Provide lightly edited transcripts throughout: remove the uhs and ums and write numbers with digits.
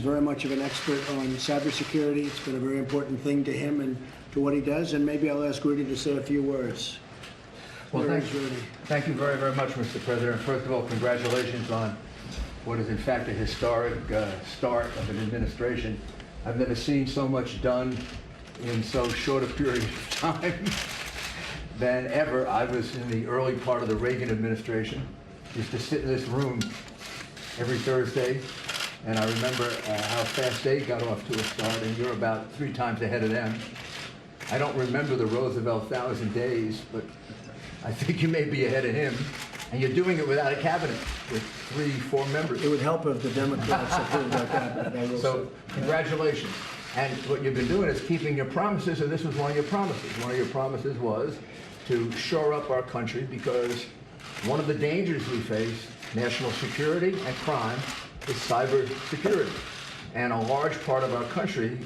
very much of an expert on cybersecurity. It's been a very important thing to him and to what he does. And maybe I'll ask Rudy to say a few words. Well, thank you very, very much, Mr. President. First of all, congratulations on what is in fact a historic start of an administration. I've never seen so much done in so short a period of time than ever. I was in the early part of the Reagan administration. Used to sit in this room every Thursday, and I remember how fast they got off to a start, and you're about 3 times ahead of them. I don't remember the Roosevelt 1,000 days, but I think you may be ahead of him, and you're doing it without a cabinet, with 3, 4 members. It would help if the Democrats approved our cabinet, I will So, say. congratulations. And what you've been doing is keeping your promises, and this was one of your promises. One of your promises was to shore up our country, because one of the dangers we face, national security and crime, is cyber security. And a large part of our country,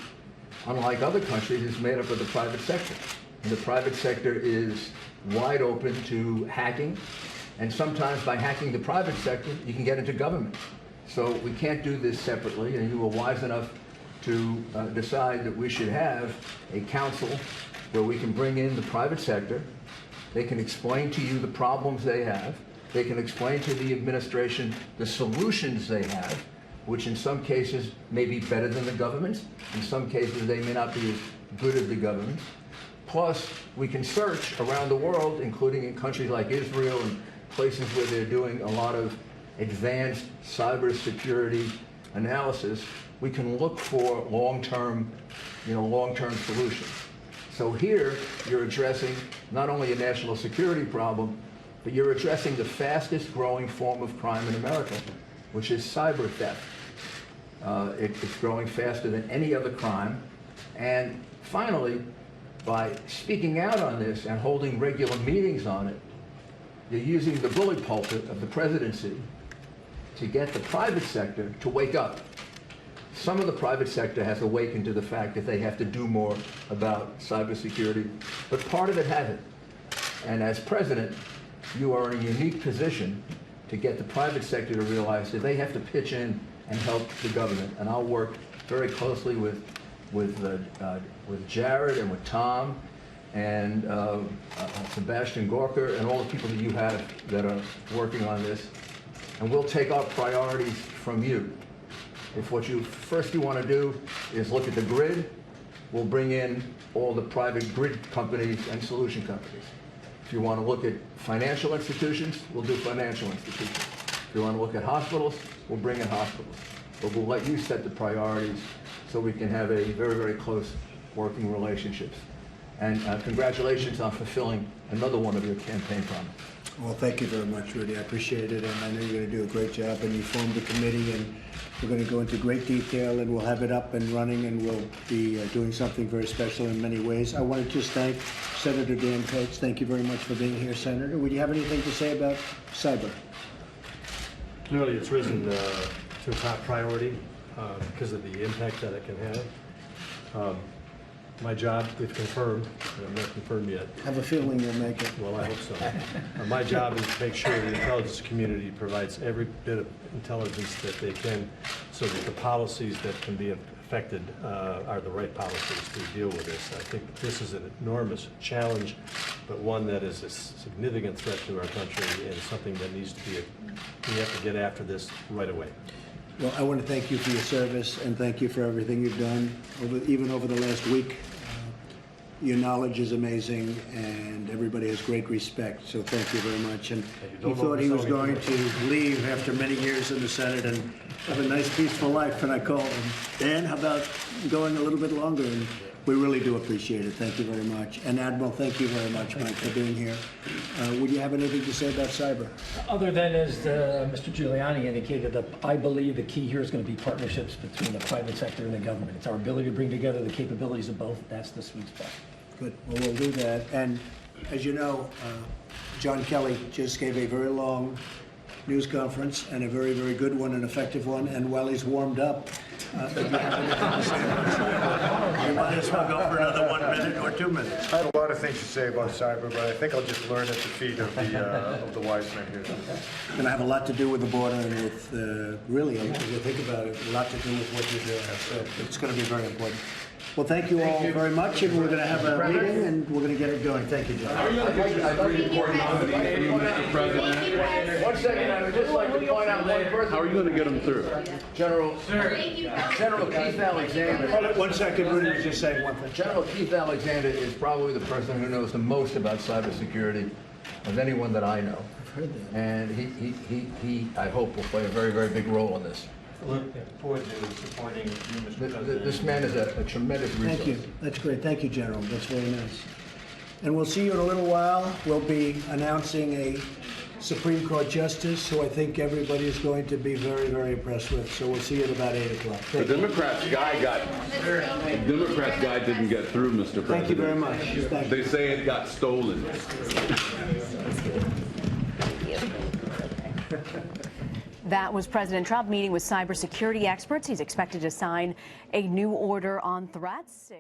unlike other countries, is made up of the private sector. And the private sector is wide open to hacking, and sometimes by hacking the private sector, you can get into government. So we can't do this separately, and you were wise enough to decide that we should have a council where we can bring in the private sector. They can explain to you the problems they have. They can explain to the administration the solutions they have, which in some cases may be better than the government's. In some cases, they may not be as good as the government's. Plus, we can search around the world, including in countries like Israel and places where they're doing a lot of advanced cybersecurity analysis. We can look for long-term solutions. So here, you're addressing not only a national security problem, but you're addressing the fastest growing form of crime in America, which is cyber theft. It's growing faster than any other crime. And finally, by speaking out on this and holding regular meetings on it, you're using the bully pulpit of the presidency to get the private sector to wake up. Some of the private sector has awakened to the fact that they have to do more about cybersecurity, but part of it hasn't. And as president, you are in a unique position to get the private sector to realize that they have to pitch in and help the government. And I'll work very closely with Jared and with Tom and Sebastian Gorka and all the people that you have that are working on this. And we'll take our priorities from you. If what you want to do is look at the grid, we'll bring in all the private grid companies and solution companies. If you want to look at financial institutions, we'll do financial institutions. If you want to look at hospitals, we'll bring in hospitals. But we'll let you set the priorities so we can have a very, very close working relationships. And congratulations on fulfilling another one of your campaign promises. Well, thank you very much, Rudy. I appreciate it, and I know you're going to do a great job. And you formed a committee, and we're going to go into great detail, and we'll have it up and running, and we'll be doing something very special in many ways. I want to just thank Senator Dan Coats. Thank you very much for being here, Senator. Would you have anything to say about cyber? Clearly, it's risen to a top priority because of the impact that it can have. My job, if confirmed, and I'm not confirmed yet. I have a feeling you'll make it. Well, I hope so. My job is to make sure the intelligence community provides every bit of intelligence that they can so that the policies that can be affected are the right policies to deal with this. I think this is an enormous challenge, but one that is a significant threat to our country and something that needs to be, we have to get after this right away. Well, I want to thank you for your service and thank you for everything you've done, even over the last week. Your knowledge is amazing, and everybody has great respect, so thank you very much. And he thought he was going to leave after many years in the Senate and have a nice, peaceful life, and I called him. Dan, how about going a little bit longer? And we really do appreciate it. Thank you very much. And Admiral, thank you very much, Mike, for being here. Would you have anything to say about cyber? Other than, as Mr. Giuliani indicated, I believe the key here is going to be partnerships between the private sector and the government. It's our ability to bring together the capabilities of both. That's the sweet spot. Good. Well, we'll do that. And as you know, John Kelly just gave a very long news conference and a very, very good one, an effective one. And while he's warmed up, You might as well go for another 1 minute or 2 minutes. I had a lot of things to say about cyber, but I think I'll just learn at the feet of the wise men here. It's going to have a lot to do with the border and with, really, if you think about it, a lot to do with what you're doing. So it's going to be very important. Well, thank you all very much, and we're going to have a meeting, and we're going to get it going. Thank you, John. Mr. President. 1 second, I would just like to point out one person. How are you going to get them through? General Keith Alexander. Hold it 1 second, Rudy was just saying one thing. General Keith Alexander is probably the person who knows the most about cybersecurity of anyone that I know. I've heard that. And he, I hope, will play a very, very big role in this. Look forward to supporting you, Mr. President. This man is a tremendous resource. Thank you. That's great. Thank you, General. That's very nice. And we'll see you in a little while. We'll be announcing a Supreme Court justice who I think everybody is going to be very, very impressed with. So we'll see you at about 8 o'clock. The Democrats guy didn't get through, Mr. President. Thank you very much. Thank you. They say it got stolen. That was President Trump meeting with cybersecurity experts. He's expected to sign a new order on threats.